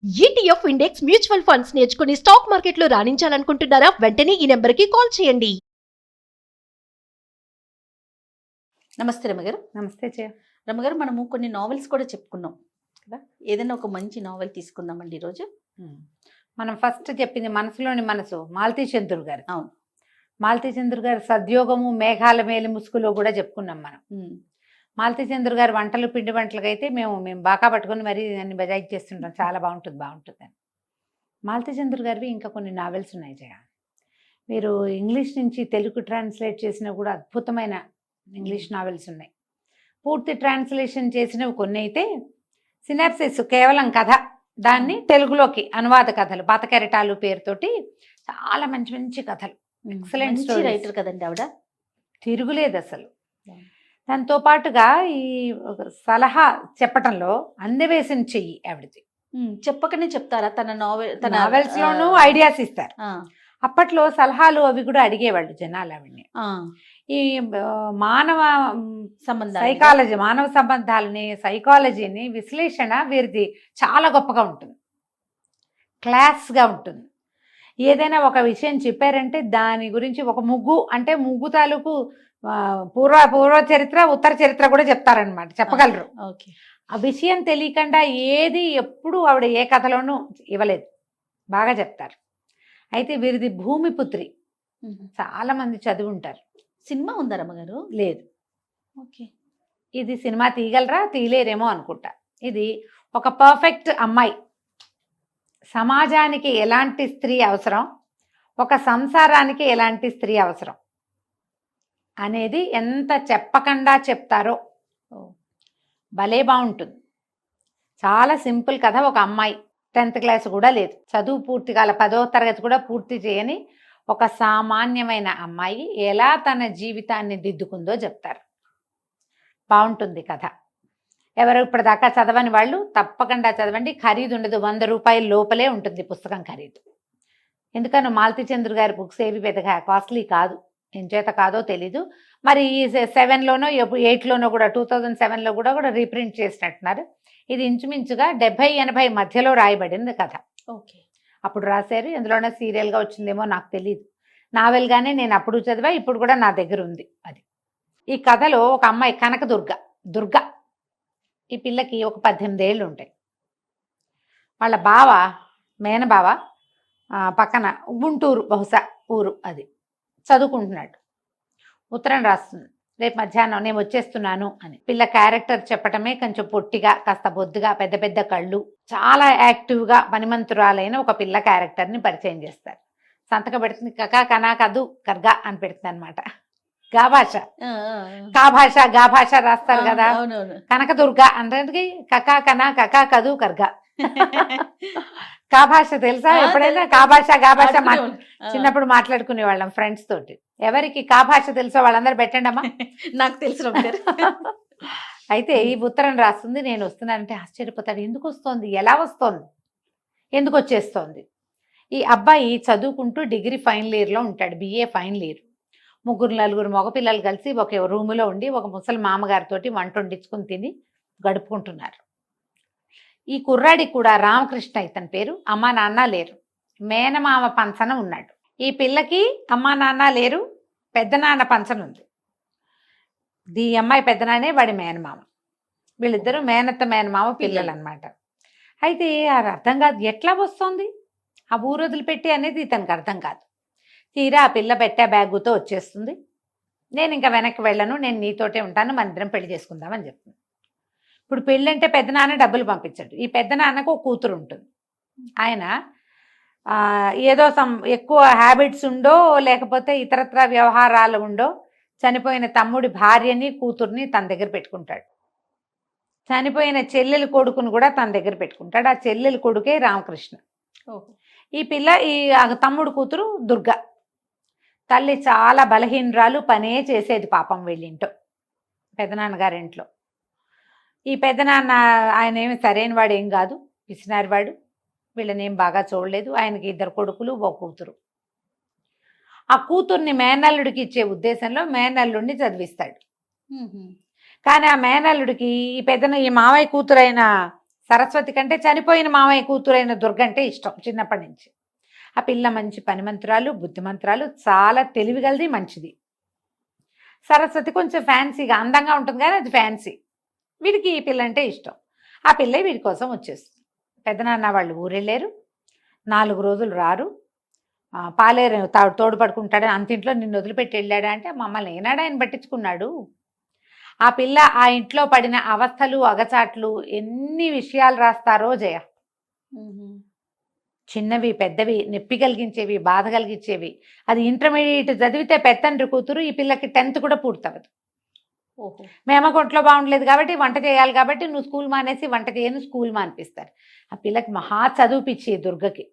ETF index mutual funds నేర్చుకుని stock మార్కెట్లో రాణించాలనుకుంటున్నారా? వెంటనే ఈ నెంబర్కి కాల్ చేయండి. నమస్తే రమగారు. నమస్తే జయ. రమగారు, మనము కొన్ని నావెల్స్ కూడా చెప్పుకున్నాం కదా, ఏదైనా ఒక మంచి నావెల్ తీసుకుందామండి ఈరోజు. మనం ఫస్ట్ చెప్పింది మనసులోని మనసు, మాలతీ చంద్రుడు గారు. అవును, మాలతీ చంద్రుడు గారు సద్యోగము మేఘాల మేలి ముసుగులో కూడా చెప్పుకున్నాం మనం. మాలతీ చంద్రుడు గారు వంటలు పిండి వంటలకు అయితే మేము బాగా పట్టుకొని మరీ దాన్ని బజాయి చేస్తుంటాం, చాలా బాగుంటుంది అని. మాలతీ చంద్రుడు గారివి ఇంకా కొన్ని నావెల్స్ ఉన్నాయి జయ. మీరు ఇంగ్లీష్ నుంచి తెలుగు ట్రాన్స్లేట్ చేసిన కూడా అద్భుతమైన ఇంగ్లీష్ నావెల్స్ ఉన్నాయి. పూర్తి ట్రాన్స్లేషన్ చేసినవి కొన్ని అయితే సినాప్సిస్ కేవలం కథ, దాన్ని తెలుగులోకి అనువాద కథలు, పాతకెరటాలు పేరుతోటి చాలా మంచి మంచి కథలు, ఎక్సలెంట్ రైటర్ కదండి ఆవిడ, తిరుగులేదు అసలు. దాంతో పాటుగా ఈ సలహా చెప్పటంలో అందవేసిన చెయ్యి ఆవిడది. చెప్పకనే చెప్తారా తన నావెల్స్ లోనూ ఐడియాస్ ఇస్తారు. అప్పట్లో సలహాలు అవి కూడా అడిగేవాళ్ళు జనాలు ఆవిడ్ని. ఈ మానవ సైకాలజీ, మానవ సంబంధాలని, సైకాలజీని విశ్లేషణ వీరిది చాలా గొప్పగా ఉంటుంది, క్లాస్గా ఉంటుంది. ఏదైనా ఒక విషయం చెప్పారంటే దాని గురించి ఒక ముగ్గు అంటే ముగ్గు తాలూకు పూర్వ చరిత్ర, ఉత్తర చరిత్ర కూడా చెప్తారనమాట, చెప్పగలరు. ఆ విషయం తెలియకుండా ఏది ఎప్పుడు ఆవిడ ఏ కథలోనూ ఇవ్వలేదు, బాగా చెప్తారు. అయితే వీరిది భూమిపుత్రి, చాలా మంది చదివి ఉంటారు. సినిమా ఉందా రమ్మగారు? లేదు. ఓకే, ఇది సినిమా తీయగలరా, తీయలేరేమో అనుకుంటా. ఇది ఒక పర్ఫెక్ట్ అమ్మాయి, సమాజానికి ఎలాంటి స్త్రీ అవసరం, ఒక సంసారానికి ఎలాంటి స్త్రీ అవసరం అనేది ఎంత చెప్పకుండా చెప్తారో భలే బాగుంటుంది. చాలా సింపుల్ కథ. ఒక అమ్మాయి 10th క్లాస్ కూడా లేదు, చదువు పూర్తి కాల, 10వ తరగతి కూడా పూర్తి చేయని ఒక సామాన్యమైన అమ్మాయి ఎలా తన జీవితాన్ని దిద్దుకుందో చెప్తారు. బాగుంటుంది కథ. ఎవరు ఇప్పటిదాకా చదవని వాళ్ళు తప్పకుండా చదవండి. ఖరీదు ఉండదు, 100 రూపాయల లోపలే ఉంటుంది పుస్తకం ఖరీదు. ఎందుకని మాలతీ చంద్రు గారి బుక్స్ ఏవి పెద్దగా కాస్ట్లీ కాదు, ఎంచేత కాదో తెలీదు. మరి ఈ 7లోనో 8లోనో కూడా 2007లో కూడా రీప్రింట్ చేసినట్టున్నారు. ఇది ఇంచుమించుగా 70-80 మధ్యలో రాయబడింది కథ. ఓకే, అప్పుడు రాశారు. ఎందులోనే సీరియల్గా వచ్చిందేమో నాకు తెలియదు. నావెల్గానే నేను అప్పుడు చదివా, ఇప్పుడు కూడా నా దగ్గర ఉంది అది. ఈ కథలో ఒక అమ్మాయి దుర్గ, ఈ పిల్లకి ఒక 18 ఏళ్ళు ఉంటాయి. వాళ్ళ బావ, మేనబావ పక్కన గుంటూరు బహుశా ఊరు, అది చదువుకుంటున్నాడు. ఉత్తరం రాస్తుంది, రేపు మధ్యాహ్నం నేను వచ్చేస్తున్నాను అని. పిల్ల క్యారెక్టర్ చెప్పటమే కొంచెం పొట్టిగా, కాస్త బొద్దుగా, పెద్ద పెద్ద కళ్ళు, చాలా యాక్టివ్గా పనిమంతురాలైన ఒక పిల్ల క్యారెక్టర్ని పరిచయం చేస్తారు. సంతకం పెడుతుంది, కకా కనా కదు కర్గా అని పెడుతుంది అనమాట. గా భాష రాస్తారు కదా. కనకదుర్గ అంటే కకా కనా కకా కదు కర్గా. కా భాష తెలుసా? ఎప్పుడైనా గా భాష చిన్నప్పుడు మాట్లాడుకునే వాళ్ళం ఫ్రెండ్స్ తోటి. ఎవరికి కా భాష తెలుసో వాళ్ళందరూ పెట్టండి అమ్మా. నాకు తెలుసు. అయితే ఈ ఉత్తరం రాస్తుంది, నేను వస్తున్నానంటే ఆశ్చర్యపోతాడు. ఎందుకు వస్తోంది, ఎలా వస్తోంది, ఎందుకు వచ్చేస్తోంది. ఈ అబ్బాయి చదువుకుంటూ డిగ్రీ ఫైనల్ ఇయర్లో ఉంటాడు, BA ఫైనల్ ఇయర్. 3-4 మగపిల్లలు కలిసి ఒక రూములో ఉండి ఒక ముసలి మామగారితో వంట వండించుకుని తిని గడుపుకుంటున్నారు. ఈ కుర్రాడికి కూడా రామకృష్ణ ఇతని పేరు. అమ్మా నాన్న లేరు, మేనమామ పంచన ఉన్నాడు. ఈ పిల్లకి అమ్మా నాన్న లేరు, పెద్దనాన్న పంచన ఉంది. ఈ అమ్మాయి పెద్దనాన్నే వాడి మేనమామ. వీళ్ళిద్దరూ మేనమామ పిల్లలు అనమాట. అయితే అది అర్థం కాదు, ఎట్లా వస్తుంది ఆ ఊరు వదిలిపెట్టి అనేది ఇతనికి అర్థం కాదు. తీరా ఆ పిల్ల పెట్టే బ్యాగుతో వచ్చేస్తుంది. నేను ఇంకా వెనక్కి వెళ్ళను, నేను నీతోటే ఉంటాను, మన ఇద్దరం పెళ్లి చేసుకుందామని చెప్తుంది. ఇప్పుడు పెళ్ళి అంటే పెద్దనాన్న డబ్బులు పంపించాడు. ఈ పెద్దనాన్నకు ఒక కూతురు ఉంటుంది. ఆయన ఏదో ఎక్కువ హ్యాబిట్స్ ఉండో లేకపోతే ఇతరత్ర వ్యవహారాలు ఉండో చనిపోయిన తమ్ముడి భార్యని కూతుర్ని తన దగ్గర పెట్టుకుంటాడు. చనిపోయిన చెల్లెలి కొడుకును కూడా తన దగ్గర పెట్టుకుంటాడు. ఆ చెల్లెలి కొడుకే రామకృష్ణ. ఈ పిల్ల, ఈ తమ్ముడు కూతురు దుర్గ. తల్లి చాలా బలహీనరాలు, పనే చేసేది పాపం వీళ్ళింటో, పెదనాన్నగారింట్లో. ఈ పెద్దనాన్న ఆయన ఏమి సరైన వాడు ఏం కాదు, పిసినారివాడు. వీళ్ళనేం బాగా చూడలేదు. ఆయనకి 2 కొడుకులు, ఒక కూతురు. ఆ కూతుర్ని మేనల్లుడికి ఇచ్చే ఉద్దేశంలో మేనల్లుడిని చదివిస్తాడు. కానీ ఆ మేనల్లుడికి ఈ మావయ్య కూతురైన సరస్వతి కంటే చనిపోయిన మామయ్య కూతురైన దుర్గ అంటే ఇష్టం చిన్నప్పటి నుంచి. ఆ పిల్ల మంచి పనిమంతురాలు, బుద్ధిమంతురాలు, చాలా తెలివిగలది, మంచిది. సరస్వతి కొంచెం ఫ్యాన్సీగా అందంగా ఉంటుంది కానీ అది ఫ్యాన్సీ. వీడికి ఈ పిల్ల అంటే ఇష్టం. ఆ పిల్ల వీడి కోసం వచ్చేస్తుంది. పెద్దనాన్న వాళ్ళు ఊరెళ్ళారు, 4 రోజులు రారు. పాలేరు తోడు పడుకుంటాడని అంతింట్లో నిన్ను వదిలిపెట్టి వెళ్ళాడా అంటే, మమ్మల్ని ఏనాడు ఆయన పట్టించుకున్నాడు. ఆ పిల్ల ఆ ఇంట్లో పడిన అవస్థలు అగచాట్లు ఎన్ని విషయాలు రాస్తారో జయ. చిన్నవి పెద్దవి, నొప్పి కలిగించేవి, బాధ కలిగించేవి. అది ఇంటర్మీడియట్ చదివితే పెద్దండ్రి కూతురు, ఈ పిల్లకి 10th కూడా పూర్తవదు. ఓహో. మేమకు ఒంట్లో బాగుండలేదు కాబట్టి వంట చేయాలి కాబట్టి నువ్వు స్కూల్ మానేసి వంట చేయను, స్కూల్ మానిపిస్తారు. ఆ పిల్లకి మహా చదువుపిచ్చి దుర్గకి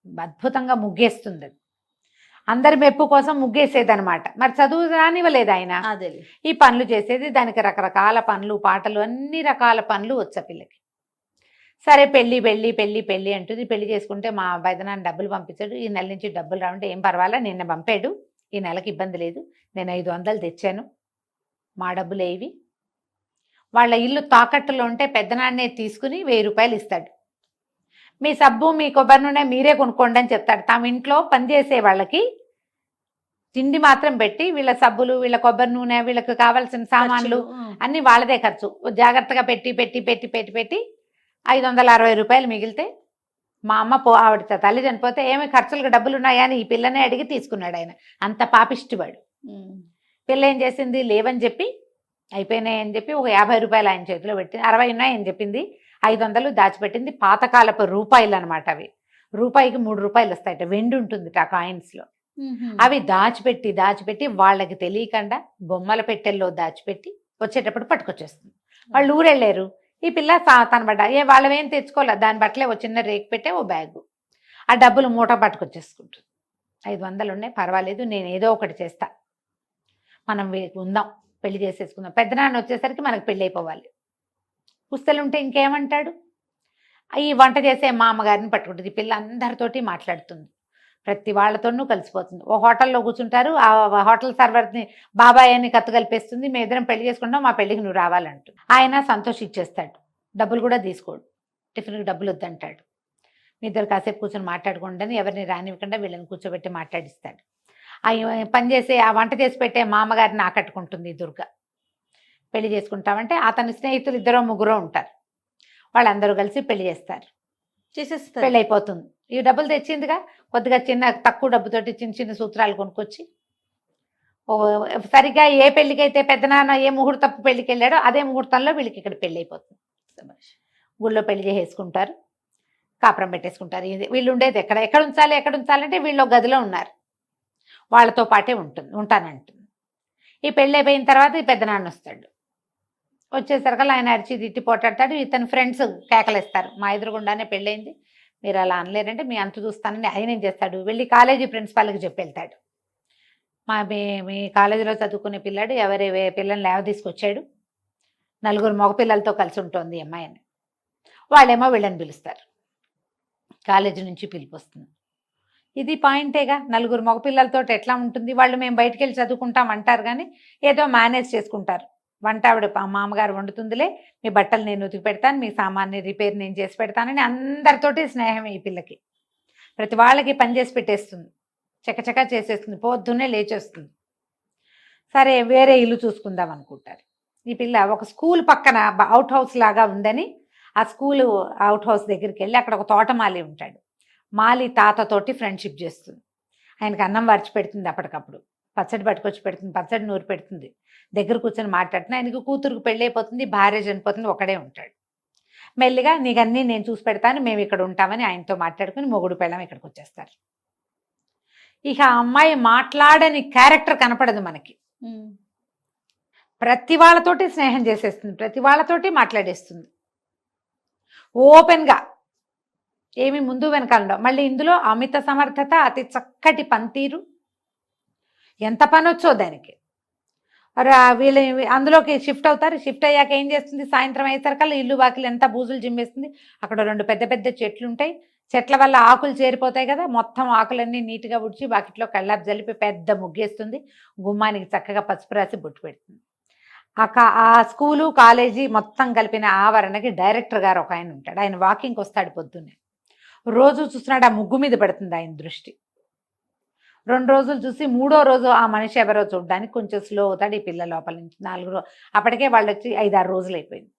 అద్భుతంగా ముగ్గేస్తుంది. అది అందరి మెప్పు కోసం ముగ్గేసేదనమాట. మరి చదువు రానివ్వలేదు ఆయన. అదే ఈ పనులు చేసేది, దానికి రకరకాల పనులు, పాటలు, అన్ని రకాల పనులు వచ్చా పిల్లకి. సరే పెళ్ళి పెళ్ళి పెళ్ళి పెళ్ళి అంటుంది. పెళ్లి చేసుకుంటే మా పెదనాన్న డబ్బులు పంపించాడు. ఈ నెల నుంచి డబ్బులు రావంటే ఏం పర్వాలా, నిన్న పంపాడు, ఈ నెలకి ఇబ్బంది లేదు, నేను 500 తెచ్చాను, మా డబ్బులు ఏవి. వాళ్ళ ఇల్లు తాకట్టులో ఉంటే పెద్దనాన్నే తీసుకుని 1000 రూపాయలు ఇస్తాడు. మీ సబ్బు మీ కొబ్బరి నూనె మీరే కొనుక్కోండి అని చెప్తాడు. తమ ఇంట్లో పనిచేసే వాళ్ళకి తిండి మాత్రం పెట్టి వీళ్ళ సబ్బులు, వీళ్ళ కొబ్బరి నూనె, వీళ్ళకి కావాల్సిన సామాన్లు అన్నీ వాళ్ళదే ఖర్చు. జాగ్రత్తగా పెట్టి పెట్టి పెట్టి పెట్టి పెట్టి 560 రూపాయలు మిగిలితే మా అమ్మ ఆవిడ తల్లి చనిపోతే ఏమి ఖర్చులకు డబ్బులు ఉన్నాయా అని ఈ పిల్లనే అడిగి తీసుకున్నాడు ఆయన. అంత పాపిష్టివాడు. పిల్ల ఏం చేసింది, లేవని చెప్పి అయిపోయినాయని చెప్పి ఒక 50 రూపాయలు ఆయన చేతిలో పెట్టింది. 60 ఉన్నాయని చెప్పింది, 500 దాచిపెట్టింది. పాతకాలపు రూపాయలు అనమాట అవి. రూపాయికి 3 రూపాయలు వస్తాయట, వెండి ఉంటుంది ఆ కాయిన్స్లో. అవి దాచిపెట్టి దాచిపెట్టి వాళ్ళకి తెలియకుండా బొమ్మల పెట్టెల్లో దాచిపెట్టి వచ్చేటప్పుడు పట్టుకొచ్చేస్తుంది. వాళ్ళు ఊరెళ్ళారు. ఈ పిల్ల తన బట్ట వాళ్ళవేం తెచ్చుకోలే, దాని బట్టలే ఓ చిన్న రేకు పెట్టే ఓ బ్యాగు. ఆ డబ్బులు మూట పట్టుకొచ్చేసుకుంటుంది. 500 ఉన్నాయి, పర్వాలేదు, నేను ఏదో ఒకటి చేస్తా, మనం ఉందాం, పెళ్లి చేసేసుకుందాం. పెద్దనాన్న వచ్చేసరికి మనకు పెళ్ళి అయిపోవాలి. పుస్తలు ఉంటే ఇంకేమంటాడు. ఈ వంట చేసే మా అమ్మగారిని పట్టుకుంటుంది. ఈ పిల్ల అందరితోటి మాట్లాడుతుంది, ప్రతి వాళ్ళతోనూ కలిసిపోతుంది. ఓ హోటల్లో కూర్చుంటారు, ఆ హోటల్ సర్వర్ని బాబాయ్ అని కత్తు కలిపేస్తుంది. మేము ఇద్దరం పెళ్లి చేసుకుంటాం, మా పెళ్లికి నువ్వు రావాలంటూ. ఆయన సంతోషిచ్చేస్తాడు, డబ్బులు కూడా తీసుకోడు, టిఫిన్కి డబ్బులు వద్దంటాడు. మీ ఇద్దరు కాసేపు కూర్చొని మాట్లాడుకోండి అని ఎవరిని రానివ్వకుండా వీళ్ళని కూర్చోబెట్టి మాట్లాడిస్తాడు. పనిచేసే ఆ వంట చేసి పెట్టే మామగారిని ఆకట్టుకుంటుంది దుర్గ. పెళ్లి చేసుకుంటామంటే అతని స్నేహితులు 2 3 ఉంటారు, వాళ్ళందరూ కలిసి పెళ్లి చేస్తారు, చేసేస్తారు. పెళ్ళి అయిపోతుంది. ఈ డబ్బులు తెచ్చిందిగా, కొద్దిగా చిన్న తక్కువ డబ్బుతోటి చిన్న చిన్న సూత్రాలు కొనుక్కొచ్చి సరిగ్గా ఏ పెళ్లికైతే పెద్దనాన్న ఏ ముహూర్తపు పెళ్లికి వెళ్ళాడో అదే ముహూర్తంలో వీళ్ళకి ఇక్కడ పెళ్ళి అయిపోతుంది. గుళ్ళో పెళ్లి చేసేసుకుంటారు, కాపురం పెట్టేసుకుంటారు. వీళ్ళు ఉండేది ఎక్కడ ఉంచాలంటే వీళ్ళు గదిలో ఉన్నారు, వాళ్ళతో పాటే ఉంటానంటుంది. ఈ పెళ్ళి అయిపోయిన తర్వాత ఈ పెద్దనాన్న వస్తాడు. వచ్చేసరికి ఆయన అరిచి తిట్టి పోటాడతాడు. ఇతని ఫ్రెండ్స్ కేకలేస్తారు, మా ఎదురుగుండానే పెళ్ళైంది, మీరు అలా అనలేరంటే మీ అంత చూస్తానని ఆయన ఏం చేస్తాడు, వెళ్ళి కాలేజీ ప్రిన్సిపాల్కి చెప్పి వెళ్తాడు. మీ కాలేజీలో చదువుకునే పిల్లాడు ఎవరి పిల్లల్ని లేవ తీసుకొచ్చాడు, 4 మగపిల్లలతో కలిసి ఉంటుంది అమ్మాయి అని. వాళ్ళేమో వీళ్ళని పిలుస్తారు, కాలేజీ నుంచి పిలుపు వస్తుంది. ఇది పాయింటేగా, 4 మగపిల్లలతో ఎట్లా ఉంటుంది. వాళ్ళు మేము బయటికి వెళ్ళి చదువుకుంటాం అంటారు కానీ ఏదో మేనేజ్ చేసుకుంటారు. వంట ఆవిడ మామగారు వండుతుందిలే, మీ బట్టలు నేను ఉతికి పెడతాను, మీ సామాన్ని రిపేర్ నేను చేసి పెడతానని అందరితోటి స్నేహం. ఈ పిల్లకి ప్రతి వాళ్ళకి పని చేసి పెట్టేస్తుంది, చకచకా చేసేస్తుంది, పొద్దున్నే లేచేస్తుంది. సరే వేరే ఇల్లు చూసుకుందాం అనుకుంటారు. ఈ పిల్ల ఒక స్కూల్ పక్కన అవుట్ హౌస్ లాగా ఉందని ఆ స్కూల్ అవుట్ హౌస్ దగ్గరికి వెళ్ళి అక్కడ ఒక తోటమాలి ఉంటాడు. మాలి తాతతోటి ఫ్రెండ్షిప్ చేస్తుంది. ఆయనకి అన్నం వార్చి పెడుతుంది, అప్పటికప్పుడు పచ్చడి పట్టుకొచ్చి పెడుతుంది, పచ్చడి నూరి పెడుతుంది, దగ్గర కూర్చొని మాట్లాడుతుంది. ఆయనకి కూతురుకు పెళ్ళి అయిపోతుంది, భార్య చనిపోతుంది, ఒకడే ఉంటాడు. మెల్లిగా నీకన్నీ నేను చూసి పెడతాను, మేము ఇక్కడ ఉంటామని ఆయనతో మాట్లాడుకుని మొగుడు పెళ్ళం ఇక్కడికి వచ్చేస్తారు. ఇక ఆ అమ్మాయి మాట్లాడని క్యారెక్టర్ కనపడదు మనకి. ప్రతి వాళ్ళతోటి స్నేహం చేసేస్తుంది, ప్రతి వాళ్ళతోటి మాట్లాడేస్తుంది ఓపెన్గా, ఏమి ముందు వెనకాలంలో. మళ్ళీ ఇందులో అమిత సమర్థత, అతి చక్కటి పనితీరు, ఎంత పని వచ్చో దానికి. వీళ్ళు అందులోకి షిఫ్ట్ అవుతారు. షిఫ్ట్ అయ్యాక ఏం చేస్తుంది, సాయంత్రం అయ్యేసరికల్లా ఇల్లు వాకిలు ఎంత బూజులు జిమ్మేస్తుంది. అక్కడ 2 పెద్ద పెద్ద చెట్లు ఉంటాయి, చెట్ల వల్ల ఆకులు చేరిపోతాయి కదా, మొత్తం ఆకులన్నీ నీట్గా ఉడిచి వాకిట్లో కళ్ళాపు జలిపి పెద్ద ముగ్గేస్తుంది. గుమ్మానికి చక్కగా పసుపు రాసి బొట్టు పెడుతుంది. ఆ స్కూలు కాలేజీ మొత్తం కలిపిన ఆవరణకి డైరెక్టర్ గారు ఒక ఆయన ఉంటాడు. ఆయన వాకింగ్కి వస్తాడు పొద్దున్నే. రోజు చూస్తున్నాడు, ఆ ముగ్గు మీద పడుతుంది ఆయన దృష్టి. 2 రోజులు చూసి 3వ రోజు ఆ మనిషి ఎవరో చూడడానికి కొంచెం స్లో అవుతాడు. ఈ పిల్ల లోపల నుంచి 4 రోజు, అప్పటికే వాళ్ళు వచ్చి 5-6 రోజులు అయిపోయింది.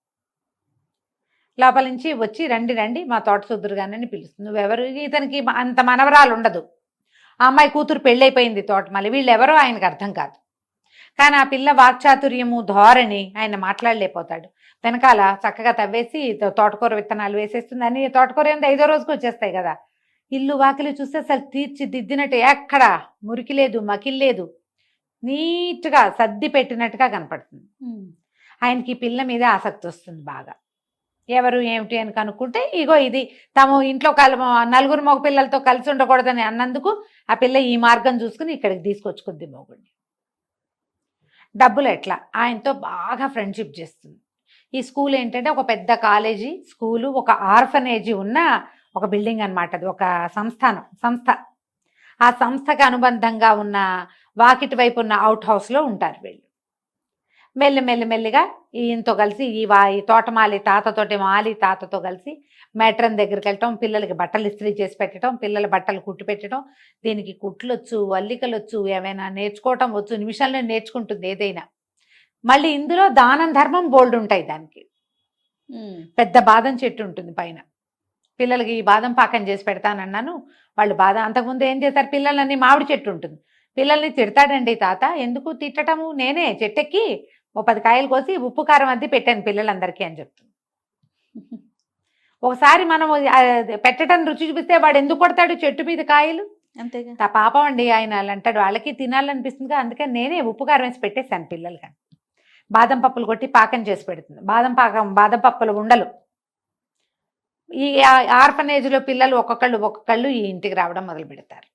లోపల నుంచి వచ్చి రండి రండి మా తోట సుద్దురు గానని పిలుస్తుంది. నువ్వెవరు? ఇతనికి అంత మనవరాలు ఉండదు. ఆ అమ్మాయి కూతురు పెళ్ళైపోయింది తోటమాలి. వీళ్ళు ఎవరో ఆయనకు అర్థం కాదు. కానీ ఆ పిల్ల వాక్చాతుర్యము ధోరణి ఆయన మాట్లాడలేకపోతాడు. వెనకాల చక్కగా తవ్వేసి తోటకూర విత్తనాలు వేసేస్తుంది. అని తోటకూర ఏంది 5వ రోజుకి వచ్చేస్తాయి కదా. ఇల్లు వాకిలి చూస్తే అసలు తీర్చిదిద్దినట్టు, ఎక్కడ మురికి లేదు, మకిలి లేదు, నీట్గా సర్ది పెట్టినట్టుగా కనపడుతుంది. ఆయనకి ఈ పిల్ల మీద ఆసక్తి వస్తుంది బాగా. ఎవరు ఏమిటి అని కనుక్కుంటే, ఇగో ఇది తాము ఇంట్లో 4 మగ పిల్లలతో కలిసి ఉండకూడదని అన్నందుకు ఆ పిల్ల ఈ మార్గం చూసుకుని ఇక్కడికి తీసుకొచ్చుకుంది మొగుడిని. డబ్బులు ఎట్లా ఆయనతో బాగా ఫ్రెండ్షిప్ చేస్తుంది. ఈ స్కూల్ ఏంటంటే ఒక పెద్ద కాలేజీ, స్కూలు, ఒక ఆర్ఫనేజీ ఉన్న ఒక బిల్డింగ్ అనమాట. అది ఒక సంస్థ. ఆ సంస్థకు అనుబంధంగా ఉన్న వాకిటి వైపు ఉన్న అవుట్ హౌస్లో ఉంటారు వీళ్ళు. మెల్లిగా ఈయనతో కలిసి ఈ తోటమాలి తాతతోటి మాలి తాతతో కలిసి మేట్రన్ దగ్గరికి వెళ్ళటం, పిల్లలకి బట్టలు ఇస్త్రీ చేసి పెట్టడం, పిల్లల బట్టలు కుట్టి పెట్టడం. దీనికి కుట్లొచ్చు, అల్లికలు వచ్చు, ఏమైనా నేర్చుకోవటం వచ్చు, నిమిషాల్లో నేర్చుకుంటుంది ఏదైనా. మళ్ళీ ఇందులో దానం ధర్మం బోల్డ్ ఉంటాయి. దానికి పెద్ద బాదం చెట్టు ఉంటుంది పైన. పిల్లలకి ఈ బాదం పాకం చేసి పెడతానన్నాను. వాళ్ళు బాదం అంతకుముందు ఏం చేస్తారు, పిల్లలని మామిడి చెట్టు ఉంటుంది, పిల్లల్ని తిడతాడండి తాత. ఎందుకు తిట్టటము, నేనే చెట్టెక్కి 10 కాయలు కోసి ఉప్పు కారం అద్ది పెట్టాను పిల్లలందరికీ అని చెప్తుంది. ఒకసారి మనము పెట్టడం రుచి చూపిస్తే వాడు ఎందుకు కొడతాడు చెట్టు మీద కాయలు? అంతేగా. పాపం అండి ఆయన అలా అంటాడు. వాళ్ళకి తినాలనిపిస్తుంది, అందుకని నేనే ఉప్పు కారం వేసి పెట్టేశాను పిల్లలకి. బాదం పప్పులు కొట్టి పాకం చేసి పెడుతుంది. బాదం పప్పులు ఉండలు. ఈ ఆర్ఫనేజ్లో పిల్లలు ఒక్కొక్కళ్ళు ఈ ఇంటికి రావడం మొదలు పెడతారు.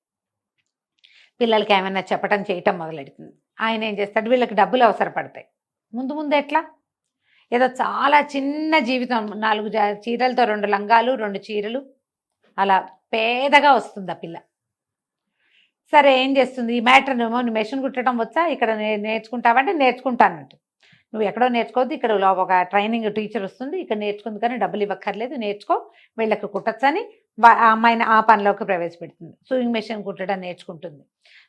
పిల్లలకి ఏమైనా చెప్పటం చేయటం మొదలెడుతుంది. ఆయన ఏం చేస్తాడు, వీళ్ళకి డబ్బులు అవసరపడతాయి. ముందు ఎట్లా, ఏదో చాలా చిన్న జీవితం, 4 చీరలతో 2 లంగాలు 2 చీరలు అలా పేదగా వస్తుంది ఆ పిల్ల. సరే ఏం చేస్తుంది, ఈ మ్యాటర్ ఏమో, నువ్వు మెషిన్ కుట్టడం వచ్చా, ఇక్కడ నేర్చుకుంటావంటే నేర్చుకుంటానంట. నువ్వు ఎక్కడో నేర్చుకోవద్దు, ఇక్కడ ఒక ట్రైనింగ్ టీచర్ వస్తుంది, ఇక్కడ నేర్చుకుంది కానీ డబ్బులు ఇవ్వక్కర్లేదు, నేర్చుకో, వీళ్ళకి కుట్టచ్చని ఆ అమ్మాయిని ఆ పనిలోకి ప్రవేశపెడుతుంది. సూయింగ్ మెషిన్ కుట్టడం నేర్చుకుంటుంది,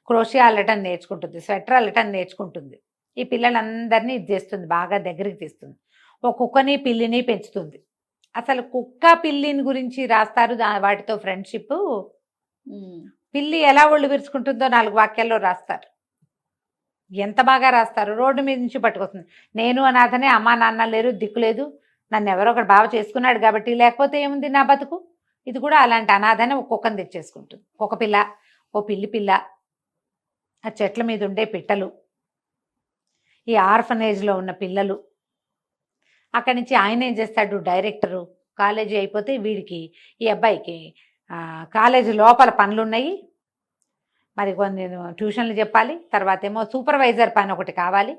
క్రోషియా అల్లటం నేర్చుకుంటుంది, స్వెటర్ అల్లటం నేర్చుకుంటుంది. ఈ పిల్లలందరినీ ఇది చేస్తుంది, బాగా దగ్గరికి తీస్తుంది. ఒక కుక్కని పిల్లిని పెంచుతుంది. అసలు కుక్క పిల్లిని గురించి రాస్తారు, వాటితో ఫ్రెండ్షిప్. పిల్లి ఎలా ఒళ్ళు విరుచుకుంటుందో 4 వాక్యాల్లో రాస్తారు. ఎంత బాగా రాస్తారు. రోడ్డు మీద నుంచి పట్టుకొస్తుంది. నేను అనాథనే, అమ్మా నాన్న లేరు, దిక్కు లేదు, నన్ను ఎవరో ఒకటి బాగా చేసుకున్నాడు కాబట్టి, లేకపోతే ఏముంది నా బతుకు. ఇది కూడా అలాంటి అనాథనే ఒక కుక్కను తెచ్చేసుకుంటుంది. ఒక పిల్ల, ఓ పిల్లి పిల్ల, ఆ చెట్ల మీద ఉండే పిట్టలు, ఈ ఆర్ఫనేజ్లో ఉన్న పిల్లలు. అక్కడి నుంచి ఆయన ఏం చేస్తాడు, డైరెక్టరు. కాలేజీ అయిపోతే వీడికి, ఈ అబ్బాయికి కాలేజీ లోపల పనులున్నాయి, మరి కొన్ని ట్యూషన్లు చెప్పాలి, తర్వాత ఏమో సూపర్వైజర్ పని ఒకటి కావాలి,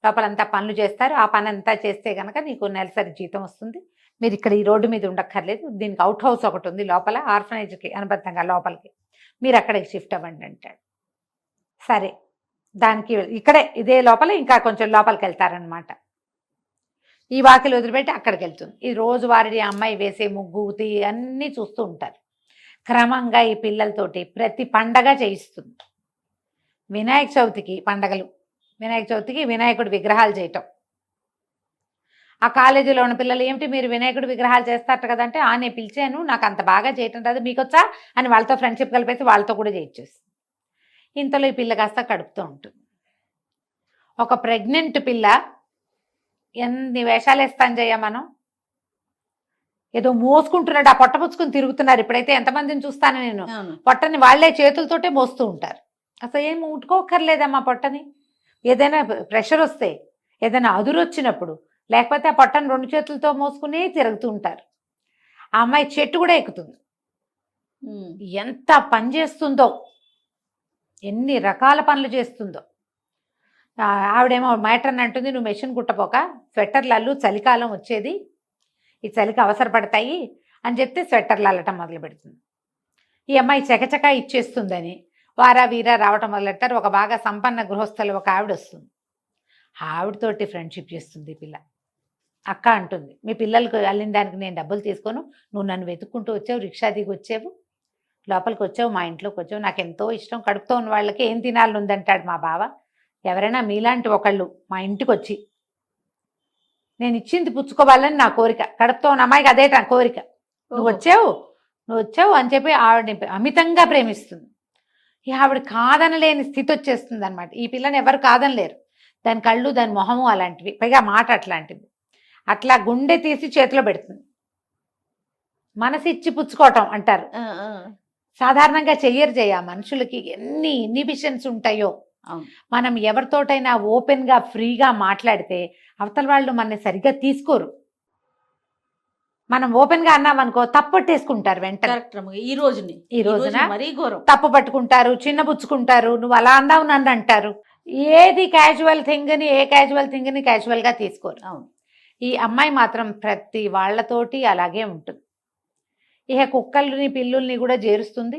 లోపలంతా పనులు చేస్తారు. ఆ పని అంతా చేస్తే కనుక నీకు నెలసరి జీతం వస్తుంది, మీరు ఇక్కడ ఈ రోడ్డు మీద ఉండక్కర్లేదు, దీనికి అవుట్ హౌస్ ఒకటి ఉంది లోపల ఆర్ఫనేజ్కి అనుబంధంగా లోపలికి, మీరు అక్కడికి షిఫ్ట్ అవ్వండి అంటాడు. సరే, దానికి ఇక్కడే ఇదే లోపల ఇంకా కొంచెం లోపలికి వెళ్తారనమాట. ఈ వాకిలు వదిలిపెట్టి అక్కడికి వెళ్తుంది. ఈ రోజువారీ అమ్మాయి వేసే ముగ్గు అన్నీ చూస్తూ ఉంటారు. క్రమంగా ఈ పిల్లలతోటి ప్రతి పండగ చేయిస్తుంది. వినాయక చవితికి పండగలు, వినాయక చవితికి వినాయకుడి విగ్రహాలు చేయటం. ఆ కాలేజీలో ఉన్న పిల్లలు, ఏమిటి మీరు వినాయకుడి విగ్రహాలు చేస్తారట కదంటే, నేను పిలిచాను, నాకు అంత బాగా చేయటం రాదు, మీకొచ్చా అని వాళ్ళతో ఫ్రెండ్షిప్ కలిపేసి వాళ్ళతో కూడా చేయించేసి. ఇంతలో ఈ పిల్ల కాస్త కడుపుతూ ఉంటుంది. ఒక ప్రెగ్నెంట్ పిల్ల, ఎన్ని వేషాలు వేస్తాను జయ మనం, ఏదో మోసుకుంటున్నాడు, ఆ పొట్ట పుచ్చుకుని తిరుగుతున్నారు. ఇప్పుడైతే ఎంతమందిని చూస్తాను నేను, పొట్టని వాళ్లే చేతులతోటే మోస్తూ ఉంటారు. అసలు ఏం ముట్టుకోకర్లేదమ్మా పొట్టని. ఏదైనా ప్రెషర్ వస్తే, ఏదైనా అదురు వచ్చినప్పుడు, లేకపోతే ఆ పొట్టని 2 చేతులతో మోసుకునే తిరుగుతూ ఉంటారు. ఆ అమ్మాయి చెట్టు కూడా ఎక్కుతుంది. ఎంత పని చేస్తుందో, ఎన్ని రకాల పనులు చేస్తుందో. ఆవిడేమో మ్యాటర్ అంటుంది, నువ్వు మెషిన్ కుట్టపోక స్వెట్టర్లు అల్లు, చలికాలం వచ్చేది, ఈ చలికి అవసరపడతాయి అని చెప్తే స్వెట్టర్లు అల్లటం మొదలు పెడుతుంది. ఈ అమ్మాయి చకచకా ఇచ్చేస్తుందని వారా వీరా రావటం మొదలెడతారు. ఒక బాగా సంపన్న గృహస్థులు ఒక ఆవిడ వస్తుంది. ఆవిడతోటి ఫ్రెండ్షిప్ చేస్తుంది ఈ పిల్ల. అక్క అంటుంది, మీ పిల్లలకు అల్లిన దానికి నేను డబ్బులు తీసుకోను, నువ్వు నన్ను వెతుక్కుంటూ వచ్చావు, రిక్షా దిగి వచ్చావు, లోపలికి వచ్చావు, మా ఇంట్లోకి వచ్చావు, నాకు ఎంతో ఇష్టం, కడుపుతో ఉన్న వాళ్ళకి ఏం తినాలని ఉందంటాడు మా బావ. ఎవరైనా మీలాంటి ఒకళ్ళు మా ఇంటికి వచ్చి నేను ఇచ్చింది పుచ్చుకోవాలని నా కోరిక, కడుపుతో ఉన్న అమ్మాయికి అదే కోరిక, నువ్వు వచ్చావు అని చెప్పి ఆవిడని అమితంగా ప్రేమిస్తుంది. ఈ ఆవిడ కాదనలేని స్థితి వచ్చేస్తుంది అనమాట. ఈ పిల్లని ఎవరు కాదనలేరు, దాని కళ్ళు దాని మొహము అలాంటివి, పైగా మాట అట్లాంటిది. అట్లా గుండె తీసి చేతిలో పెడుతుంది. మనసు ఇచ్చి పుచ్చుకోవటం అంటారు, సాధారణంగా చెయ్యరు. మనుషులకి ఎన్ని ఇన్హిబిషన్స్ ఉంటాయో. మనం ఎవరితోటైనా ఓపెన్గా ఫ్రీగా మాట్లాడితే అవతల వాళ్ళు మనని సరిగ్గా తీసుకోరు. మనం ఓపెన్గా అన్నామనుకో తప్పట్టేసుకుంటారు వెంటనే. ఈ రోజున మరీ ఘోరం. తప్పు పట్టుకుంటారు, చిన్నబుచ్చుకుంటారు, నువ్వు అలా అన్నావు నన్ను అంటారు. ఏది క్యాజువల్ థింగ్ని, ఏ క్యాజువల్ థింగ్ని క్యాజువల్గా తీసుకోరు. అవును. ఈ అమ్మాయి మాత్రం ప్రతి వాళ్ళతోటి అలాగే ఉంటుంది. ఇక కుక్కల్ని పిల్లుల్ని కూడా చేరుస్తుంది.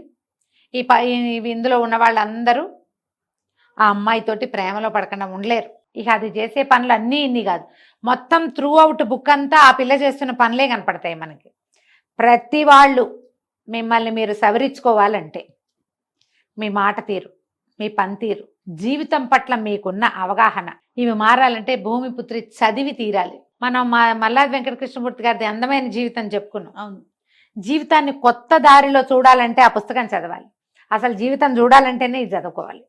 ఇందులో ఉన్న వాళ్ళందరూ ఆ అమ్మాయితోటి ప్రేమలో పడకుండా ఉండలేరు. ఇక అది చేసే పనులు అన్నీ ఇన్ని కాదు, మొత్తం త్రూ అవుట్ బుక్ అంతా ఆ పిల్ల చేస్తున్న పనులే కనపడతాయి మనకి. ప్రతి వాళ్ళు మిమ్మల్ని మీరు సవరించుకోవాలంటే మీ మాట తీరు, మీ పనితీరు, జీవితం పట్ల మీకున్న అవగాహన, ఇవి మారాలంటే భూమిపుత్రి చదివి తీరాలి. మనం మల్లాది వెంకటకృష్ణమూర్తి గారిది అందమైన జీవితం చెప్పుకున్నాం. అవును. జీవితాన్ని కొత్త దారిలో చూడాలంటే ఆ పుస్తకం చదవాలి. అసలు జీవితం చూడాలంటేనే ఇది చదువుకోవాలి.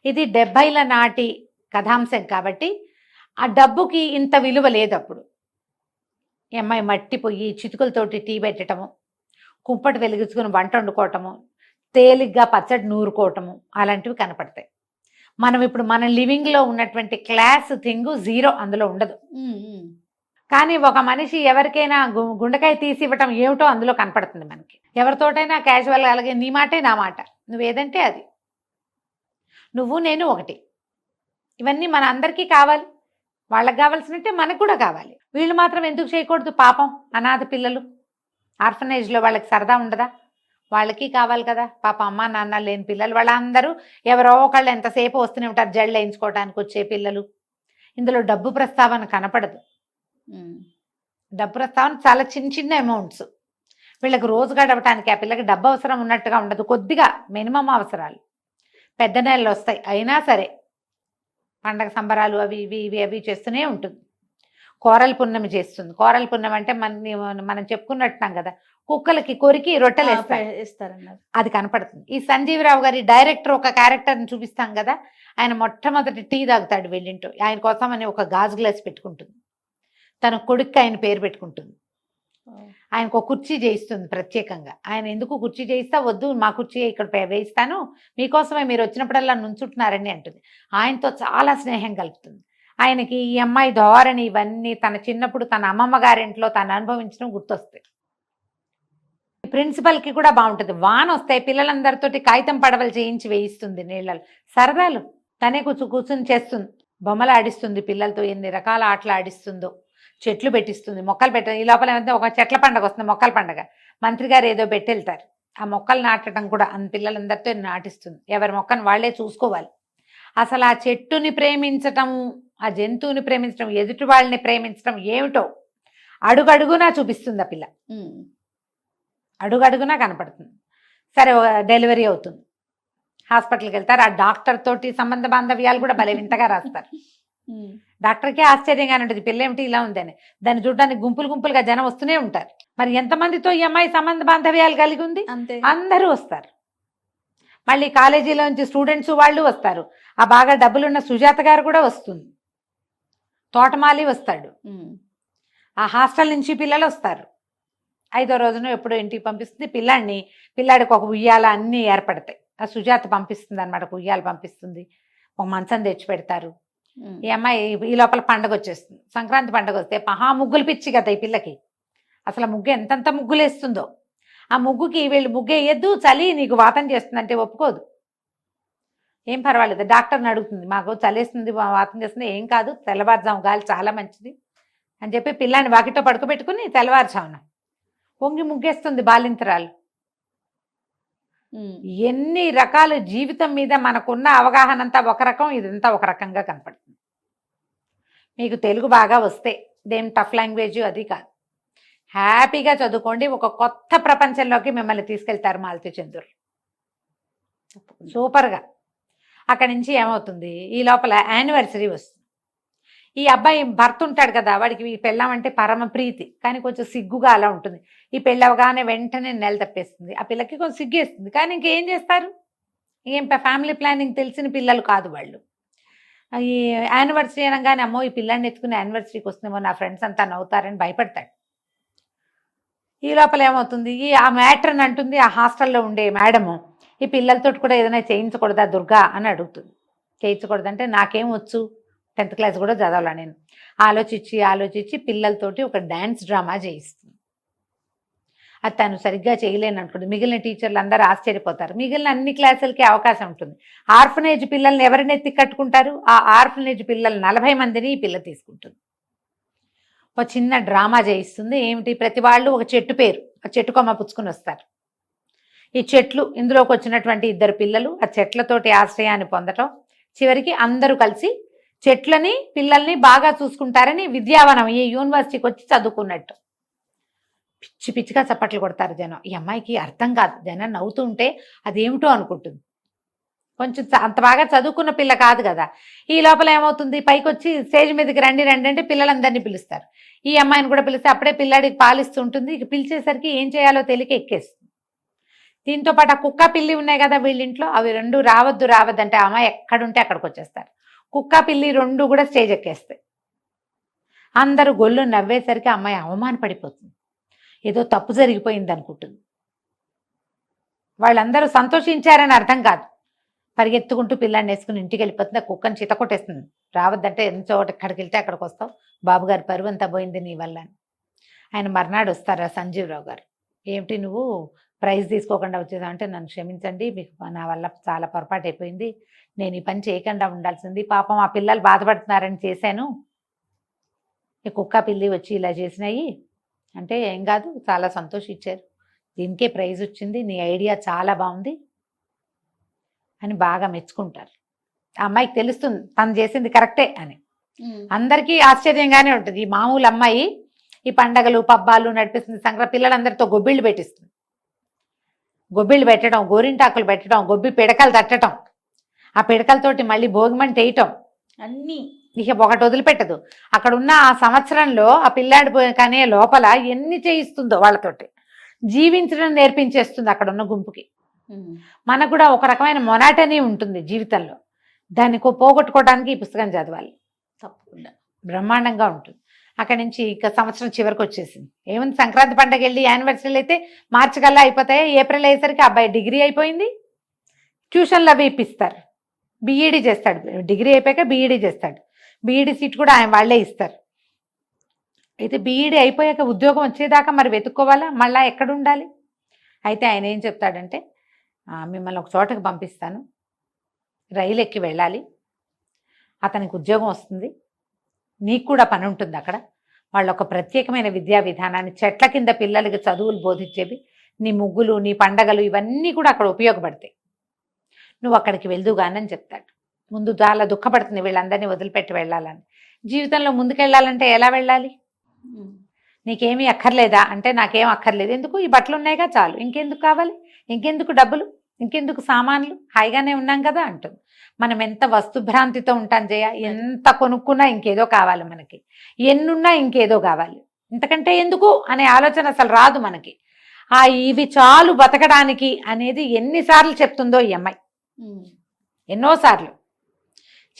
ఇది 70ల నాటి కథాంశం కాబట్టి ఆ డబ్బుకి ఇంత విలువ లేదు. అప్పుడు ఈ అమ్మాయి మట్టిపోయి చితుకులతోటి టీ పెట్టడము, కుంపటి వెలిగించుకుని వంట వండుకోవటము, తేలిగ్గా పచ్చడి నూరుకోవటము అలాంటివి కనపడతాయి. మనం ఇప్పుడు మన లివింగ్లో ఉన్నటువంటి క్లాస్ థింగ్ జీరో అందులో ఉండదు. కానీ ఒక మనిషి ఎవరికైనా గుండెకాయ తీసి ఇవ్వటం ఏమిటో అందులో కనపడుతుంది మనకి. ఎవరితోటైనా క్యాజువల్గా అలాగే నీ మాటే నా మాట, నువ్వేదంటే అది, నువ్వు నేను ఒకటి, ఇవన్నీ మన అందరికీ కావాలి. వాళ్ళకి కావాల్సినట్టే మనకు కూడా కావాలి. వీళ్ళు మాత్రం ఎందుకు చేయకూడదు? పాపం అనాథ పిల్లలు ఆర్ఫనేజ్లో వాళ్ళకి సరదా ఉండదా? వాళ్ళకి కావాలి కదా. పాప అమ్మ నాన్న లేని పిల్లలు వాళ్ళందరూ ఎవరో ఒకళ్ళు ఎంతసేపు వస్తూనే ఉంటారు, జళ్ళు వేయించుకోవడానికి వచ్చే పిల్లలు. ఇందులో డబ్బు ప్రస్తావన కనపడదు. డబ్బు ప్రస్తావన చాలా చిన్న చిన్న అమౌంట్స్. వీళ్ళకి రోజు గడవటానికి ఆ పిల్లకి డబ్బు అవసరం ఉన్నట్టుగా ఉండదు, కొద్దిగా మినిమం అవసరాలు. పెద్ద నెలలు వస్తాయి అయినా సరే పండగ సంబరాలు అవి ఇవి ఇవి అవి చేస్తూనే ఉంటుంది. కోరల పున్నమి చేస్తుంది. కోరల పున్నమి అంటే మనం చెప్పుకున్నట్టున్నాం కదా, కుక్కలకి కొరికి రొట్టెలు ఇస్తారన్నారు, అది కనపడుతుంది. ఈ సంజీవరావు గారి డైరెక్టర్ ఒక క్యారెక్టర్ని చూపిస్తాం కదా, ఆయన మొట్టమొదటి టీ తాగుతాడు వెళ్ళింటో, ఆయన కోసం అని ఒక గాజు గ్లాస్ పెట్టుకుంటుంది, తన కొడుక్కి ఆయన పేరు పెట్టుకుంటుంది, ఆయనకు ఒక కుర్చీ చేయిస్తుంది ప్రత్యేకంగా. ఆయన ఎందుకు కుర్చీ చేయిస్తా, వద్దు మా కుర్చీ ఇక్కడ వేయిస్తాను, మీకోసమే మీరు వచ్చినప్పుడల్లా నుంచుంటున్నారని అంటుంది. ఆయనతో చాలా స్నేహం కలుపుతుంది. ఆయనకి ఈ అమ్మాయి ధోరణి ఇవన్నీ తన చిన్నప్పుడు తన అమ్మమ్మ గారింట్లో తను అనుభవించడం గుర్తొస్తాయి. ప్రిన్సిపల్కి కూడా బాగుంటుంది. వాన వస్తాయి, పిల్లలందరితోటి కాగితం పడవలు చేయించి వేయిస్తుంది నీళ్ళలో, సరదాలు తనే కూర్చుని చేస్తుంది, బొమ్మలు ఆడిస్తుంది పిల్లలతో, ఎన్ని రకాల ఆటలు ఆడిస్తుందో, చెట్లు పెట్టిస్తుంది, మొక్కలు పెట్ట. ఈ లోపల ఏమంటే ఒక చెట్ల పండుగ వస్తుంది, మొక్కల పండుగ, మంత్రి గారు ఏదో పెట్టెళ్తారు, ఆ మొక్కలు నాటడం కూడా పిల్లలందరితో నాటిస్తుంది. ఎవరి మొక్కను వాళ్ళే చూసుకోవాలి. అసలు ఆ చెట్టుని ప్రేమించటం, ఆ జంతువుని ప్రేమించడం, ఎదుటి వాళ్ళని ప్రేమించడం ఏమిటో అడుగడుగునా చూపిస్తుంది ఆ పిల్ల, అడుగడుగునా కనపడుతుంది. సరే డెలివరీ అవుతుంది, హాస్పిటల్కి వెళ్తారు. ఆ డాక్టర్ తోటి సంబంధ బాంధవ్యాలు కూడా భలే వింతగా రాస్తారు. డాక్టర్కే ఆశ్చర్యంగానే ఉంటుంది, పిల్ల ఏమిటి ఇలా ఉందని. దాన్ని చూడడానికి గుంపులు గుంపులుగా జనం వస్తూనే ఉంటారు. మరి ఎంతమందితో ఈ అమ్మాయి సంబంధ బాంధవ్యాలు కలిగి ఉంది? అందరూ వస్తారు. మళ్ళీ కాలేజీలోంచి స్టూడెంట్స్ వాళ్ళు వస్తారు. ఆ బాగా డబ్బులున్న సుజాత గారు కూడా వస్తుంది, తోటమాలి వస్తాడు, ఆ హాస్టల్ నుంచి పిల్లలు వస్తారు. 5వ రోజున ఎప్పుడో ఇంటికి పంపిస్తుంది పిల్లాడిని. పిల్లాడికి ఒక ఉయ్యాల అన్నీ ఏర్పడతాయి. ఆ సుజాత పంపిస్తుంది అనమాట, ఒక ఉయ్యాల పంపిస్తుంది, ఒక మంచం తెచ్చి పెడతారు. ఈ అమ్మాయి ఈ లోపల పండగ వచ్చేస్తుంది. సంక్రాంతి పండగ వస్తే మహా ముగ్గులు పిచ్చి కదా ఈ పిల్లకి. అసలు ముగ్గు ఎంతంత ముగ్గులు వేస్తుందో. ఆ ముగ్గుకి వీళ్ళు ముగ్గు వేయద్దు, చలి నీకు వాతం చేస్తుందంటే ఒప్పుకోదు. ఏం పర్వాలేదు, డాక్టర్ని అడుగుతుంది, మాకు చలేస్తుంది వాతం చేస్తుంది, ఏం కాదు తెల్లవారుజాము గాలి చాలా మంచిది అని చెప్పి పిల్లాన్ని వాకిట్లో పడుకోబెట్టుకుని తెల్లవారుజామున పొంగి ముగ్గేస్తుంది బాలింతరాలు. ఎన్ని రకాల జీవితం మీద మనకున్న అవగాహన అంతా ఒక రకం, ఇదంతా ఒక రకంగా కనపడుతుంది. మీకు తెలుగు బాగా వస్తే ఇదేం టఫ్ లాంగ్వేజ్ అది కాదు, హ్యాపీగా చదువుకోండి. ఒక కొత్త ప్రపంచంలోకి మిమ్మల్ని తీసుకెళ్తారు మాలతి చంద్రులు. తప్పకుండా. సూపర్గా. అక్కడి నుంచి ఏమవుతుంది, ఈ లోపల యానివర్సరీ వస్తుంది. ఈ అబ్బాయి భర్త ఉంటాడు కదా, వాడికి ఈ పెళ్ళం అంటే పరమ ప్రీతి, కానీ కొంచెం సిగ్గుగా అలా ఉంటుంది. ఈ పెళ్ళవగానే వెంటనే నెల తప్పేస్తుంది. ఆ పిల్లకి కొంచెం సిగ్గేస్తుంది, కానీ ఇంకేం చేస్తారు, ఏం ఫ్యామిలీ ప్లానింగ్ తెలిసిన పిల్లలు కాదు వాళ్ళు. ఈ యానివర్సరీ అనగానే అమ్మో ఈ పిల్లాన్ని ఎత్తుకుని యానివర్సరీకి వస్తుందేమో నా ఫ్రెండ్స్ అంతా నవ్వుతారని భయపడతాడు. ఈ లోపల ఏమవుతుంది, ఆ మ్యాట్రన్ అంటుంది, ఆ హాస్టల్లో ఉండే మేడము ఈ పిల్లలతో కూడా ఏదైనా చేయించకూడదా దుర్గా అని అడుగుతుంది. చేయించకూడదంటే నాకేం వచ్చు, 10th క్లాస్ కూడా చదవాలా నేను. ఆలోచించి పిల్లలతోటి ఒక డ్యాన్స్ డ్రామా చేయిస్తుంది. అది తను సరిగ్గా చేయలేను అనుకోండి, మిగిలిన టీచర్లు అందరూ ఆశ్చర్యపోతారు. మిగిలిన అన్ని క్లాసులకి అవకాశం ఉంటుంది. ఆర్ఫనేజ్ పిల్లల్ని ఎవరిని ఎత్తి కట్టుకుంటారు, ఆ ఆర్ఫనేజ్ పిల్లలు 40 మందిని ఈ పిల్ల తీసుకుంటుంది. ఒక చిన్న డ్రామా చేయిస్తుంది. ఏమిటి, ప్రతి వాళ్ళు ఒక చెట్టు పేరు, ఆ చెట్టు కొమ్మ పుచ్చుకుని వస్తారు. ఈ చెట్లు, ఇందులోకి వచ్చినటువంటి 2 పిల్లలు ఆ చెట్లతోటి ఆశ్రయాన్ని పొందటం, చివరికి అందరూ కలిసి చెట్లని పిల్లల్ని బాగా చూసుకుంటారని విద్యావనం ఈ యూనివర్సిటీకి వచ్చి చదువుకున్నట్టు. పిచ్చిగా చప్పట్లు కొడతారు జనం. ఈ అమ్మాయికి అర్థం కాదు, జనం నవ్వుతూ ఉంటే అదేమిటో అనుకుంటుంది. కొంచెం అంత బాగా చదువుకున్న పిల్ల కాదు కదా. ఈ లోపల ఏమవుతుంది, పైకి వచ్చి స్టేజ్ మీదకి రండి అంటే పిల్లలందరినీ పిలుస్తారు. ఈ అమ్మాయిని కూడా పిలిస్తే అప్పుడే పిల్లాడికి పాలిస్తూ ఉంటుంది. ఇక పిలిచేసరికి ఏం చేయాలో తెలియక ఎక్కేస్తుంది. దీంతో పాటు ఆ కుక్క పిల్లి ఉన్నాయి కదా వీళ్ళింట్లో, అవి 2 రావద్దు అంటే ఆ అమ్మాయి ఎక్కడుంటే అక్కడికి వచ్చేస్తారు. కుక్క పిల్లి 2 కూడా స్టేజ్ ఎక్కేస్తాయి. అందరూ గొల్లు నవ్వేసరికి అమ్మాయి అవమానపడిపోతుంది, ఏదో తప్పు జరిగిపోయింది అనుకుంటుంది. వాళ్ళందరూ సంతోషించారని అర్థం కాదు. పరిగెత్తుకుంటూ పిల్లాన్ని వేసుకుని ఇంటికి వెళ్ళిపోతుంది. ఆ కుక్కని చిత కొట్టేస్తుంది. రావద్దంటే ఎంత చోట ఎక్కడికి వెళ్తే అక్కడికి వస్తావు, బాబుగారు పరువు అంతా పోయింది నీ వల్ల అని. ఆయన మర్నాడు వస్తారా సంజీవరావు గారు, ఏమిటి నువ్వు ప్రైజ్ తీసుకోకుండా వచ్చేసావు అంటే, నన్ను క్షమించండి, మీకు నా వల్ల చాలా పొరపాటు అయిపోయింది, నేను ఈ పని చేయకుండా ఉండాల్సింది, పాపం ఆ పిల్లలు బాధపడుతున్నారని చేశాను, ఈ కుక్క పిల్లి వచ్చి ఇలా చేసినాయి అంటే, ఏం కాదు చాలా సంతోషించారు, దీనికే ప్రైజ్ వచ్చింది, నీ ఐడియా చాలా బాగుంది అని బాగా మెచ్చుకుంటారు. ఆ అమ్మాయికి తెలుస్తుంది తను చేసింది కరెక్టే అని. అందరికీ ఆశ్చర్యంగానే ఉంటుంది. ఈ మామూలు అమ్మాయి ఈ పండగలు పబ్బాలు నడిపిస్తుంది, సంక్రాంతి పిల్లలందరితో గొబ్బిళ్ళు పెట్టిస్తుంది. గొబ్బిళ్ళు పెట్టడం, గోరింటాకులు పెట్టడం, గొబ్బి పిడకలు తట్టడం, ఆ పిడకలతోటి మళ్ళీ భోగిమంట వేయటం, అన్నీ ఇక ఒకటి వదిలిపెట్టదు. అక్కడ ఉన్న ఆ సంవత్సరంలో ఆ పిల్లాడి కానీ లోపల ఎన్ని చేయిస్తుందో వాళ్ళతోటి జీవించడం నేర్పించేస్తుంది అక్కడ ఉన్న గుంపుకి. మనకు కూడా ఒక రకమైన మొనాటనీ ఉంటుంది జీవితంలో, దాన్ని పోగొట్టుకోవడానికి ఈ పుస్తకం చదవాలి. తప్పకుండా బ్రహ్మాండంగా ఉంటుంది. అక్కడి నుంచి ఇక సంవత్సరం చివరికి వచ్చేసింది. ఏముంది, సంక్రాంతి పండగ వెళ్ళి యానివర్సరీలు అయితే మార్చి కల్లా అయిపోతాయి. ఏప్రిల్ అయ్యేసరికి అబ్బాయి డిగ్రీ అయిపోయింది. ట్యూషన్లు అవి ఇప్పిస్తారు, బీఈడీ చేస్తాడు. డిగ్రీ అయిపోయాక బీఈడీ చేస్తాడు. బీఈడీ సీట్ కూడా ఆయన వాళ్ళే ఇస్తారు. అయితే బీఈడీ అయిపోయాక ఉద్యోగం వచ్చేదాకా మరి వెతుక్కోవాలా, మళ్ళీ ఎక్కడ ఉండాలి. అయితే ఆయన ఏం చెప్తాడంటే, మిమ్మల్ని ఒక చోటకి పంపిస్తాను, రైలు ఎక్కి వెళ్ళాలి, అతనికి ఉద్యోగం వస్తుంది, నీకు కూడా పని ఉంటుంది అక్కడ. వాళ్ళు ఒక ప్రత్యేకమైన విద్యా విధానాన్ని, చెట్ల కింద పిల్లలకి చదువులు బోధించేవి, నీ ముగ్గులు నీ పండగలు ఇవన్నీ కూడా అక్కడ ఉపయోగపడతాయి, నువ్వు అక్కడికి వెళ్దుగానని చెప్తాడు. ముందు చాలా దుఃఖపడుతుంది వీళ్ళందరినీ వదిలిపెట్టి వెళ్ళాలని. జీవితంలో ముందుకెళ్ళాలంటే ఎలా వెళ్ళాలి, నీకేమీ అక్కర్లేదా అంటే, నాకేం అక్కర్లేదు, ఎందుకు ఈ బట్టలు ఉన్నాయిగా చాలు, ఇంకెందుకు కావాలి, ఇంకెందుకు డబ్బులు, ఇంకెందుకు సామాన్లు, హాయిగానే ఉన్నాం కదా అంటుంది. మనం ఎంత వస్తుభ్రాంతితో ఉంటాం జయ, ఎంత కొనుక్కున్నా ఇంకేదో కావాలి మనకి, ఎన్నున్నా ఇంకేదో కావాలి, ఇంతకంటే ఎందుకు అనే ఆలోచన అసలు రాదు మనకి. ఇవి చాలు బతకడానికి అనేది ఎన్నిసార్లు చెప్తుందో ఈ అమ్మాయి, ఎన్నోసార్లు.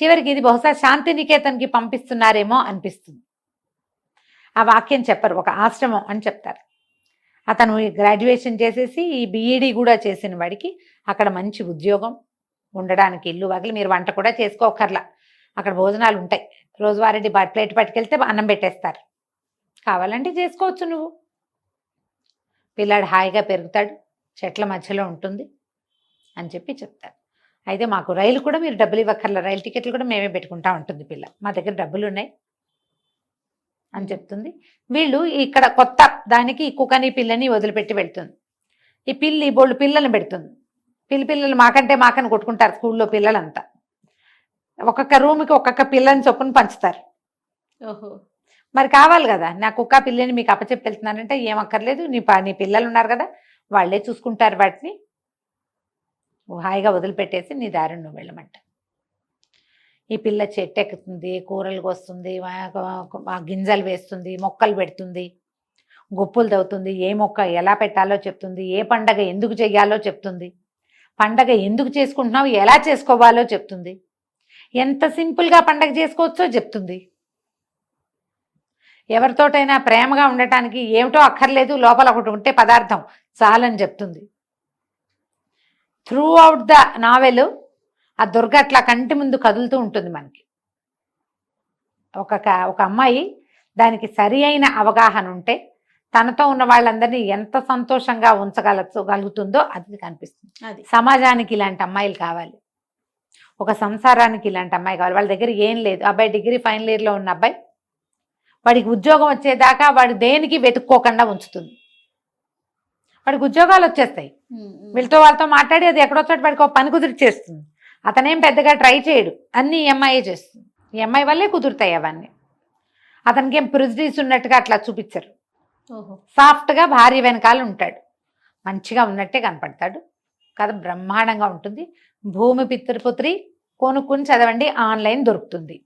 చివరికి ఇది బహుశా శాంతినికేతన్కి పంపిస్తున్నారేమో అనిపిస్తుంది. ఆ వాక్యం చెప్పరు, ఒక ఆశ్రమం అని చెప్తారు. అతను గ్రాడ్యుయేషన్ చేసేసి ఈ బీఈడీ కూడా చేసిన వాడికి అక్కడ మంచి ఉద్యోగం, ఉండడానికి ఇల్లు వాకిలి, మీరు వంట కూడా చేసుకోకర్లా, అక్కడ భోజనాలు ఉంటాయి, రోజువారీ ప్లేట్ పట్టుకెళ్తే అన్నం పెట్టేస్తారు, కావాలంటే చేసుకోవచ్చు నువ్వు. పిల్లాడు హాయిగా పెరుగుతాడు, చెట్ల మధ్యలో ఉంటుంది అని చెప్పి చెప్తారు. అయితే మాకు రైలు కూడా మీరు డబ్బులు ఇవ్వక్కర్లా, రైలు టికెట్లు కూడా మేమే పెట్టుకుంటా ఉంటుంది పిల్ల, మా దగ్గర డబ్బులు ఉన్నాయి అని చెప్తుంది. వీళ్ళు ఇక్కడ కొత్త దానికి ఈ కుక్కని పిల్లని వదిలిపెట్టి వెళ్తుంది. ఈ పిల్లి బోళ్ళు పిల్లల్ని పెడుతుంది. పిల్లలు మాకని కొట్టుకుంటారు స్కూల్లో పిల్లలంతా. ఒక్కొక్క రూమ్కి ఒక్కొక్క పిల్లని చొప్పున పంచుతారు. ఓహో. మరి కావాలి కదా, నా కుక్క పిల్లని మీకు అప్పచెప్పి వెళ్తున్నానంటే ఏమక్కర్లేదు, నీ పిల్లలు ఉన్నారు కదా, వాళ్ళే చూసుకుంటారు వాటిని, హాయిగా వదిలిపెట్టేసి నీ దారిని నువ్వు వెళ్ళమంట. ఈ పిల్ల చెట్టు ఎక్కుతుంది, కూరలు కోస్తుంది, గింజలు వేస్తుంది, మొక్కలు పెడుతుంది, గొప్పులు తవ్వుతుంది, ఏ మొక్క ఎలా పెట్టాలో చెప్తుంది, ఏ పండగ ఎందుకు చెయ్యాలో చెప్తుంది, పండగ ఎందుకు చేసుకుంటున్నావు ఎలా చేసుకోవాలో చెప్తుంది, ఎంత సింపుల్గా పండగ చేసుకోవచ్చో చెప్తుంది. ఎవరితోటైనా ప్రేమగా ఉండటానికి ఏమిటో అక్కర్లేదు, లోపల ఒకటి ఉంటే పదార్థం చాలని చెప్తుంది. త్రూ అవుట్ ద నావెల్ ఆ దుర్గ అట్లా కంటి ముందు కదులుతూ ఉంటుంది మనకి. ఒక అమ్మాయి దానికి సరి అయిన అవగాహన ఉంటే తనతో ఉన్న వాళ్ళందరినీ ఎంత సంతోషంగా ఉంచగలుగుతుందో అది కనిపిస్తుంది. అది సమాజానికి ఇలాంటి అమ్మాయిలు కావాలి, ఒక సంసారానికి ఇలాంటి అమ్మాయి కావాలి. వాళ్ళ దగ్గర ఏం లేదు, అబ్బాయి డిగ్రీ ఫైనల్ ఇయర్లో ఉన్న అబ్బాయి, వాడికి ఉద్యోగం వచ్చేదాకా వాడు దేనికి వెతుక్కోకుండా ఉంచుతుంది. వాడికి ఉద్యోగాలు వచ్చేస్తాయి, వీళ్ళతో వాళ్ళతో మాట్లాడి అది ఎక్కడో చోట వాడికి ఒక పని కుదిరి చేస్తుంది. అతనేం పెద్దగా ట్రై చేయడు, అన్నీ ఎంఐఏ చేస్తుంది. ఎంఐ వల్లే కుదురుతాయి అవన్నీ. అతనికి ఏం ప్రిజడీస్ ఉన్నట్టుగా అట్లా చూపించరు. సాఫ్ట్గా భార్య వెనకాల ఉంటాడు, మంచిగా ఉన్నట్టే కనపడతాడు. కథ బ్రహ్మాండంగా ఉంటుంది. భూమి పితృపుత్రి కొనుక్కుని చదవండి, ఆన్లైన్ దొరుకుతుంది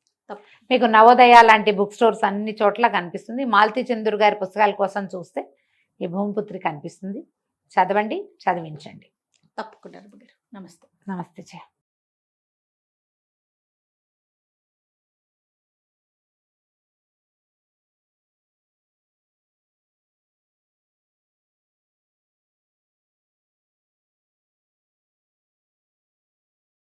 మీకు. నవోదయ లాంటి బుక్ స్టోర్స్ అన్ని చోట్ల కనిపిస్తుంది. మాలతీ చంద్ర గారి పుస్తకాల కోసం చూస్తే ఈ భూమిపుత్రి కనిపిస్తుంది. చదవండి, చదివించండి. తప్పకుండా. నమస్తే. నమస్తే.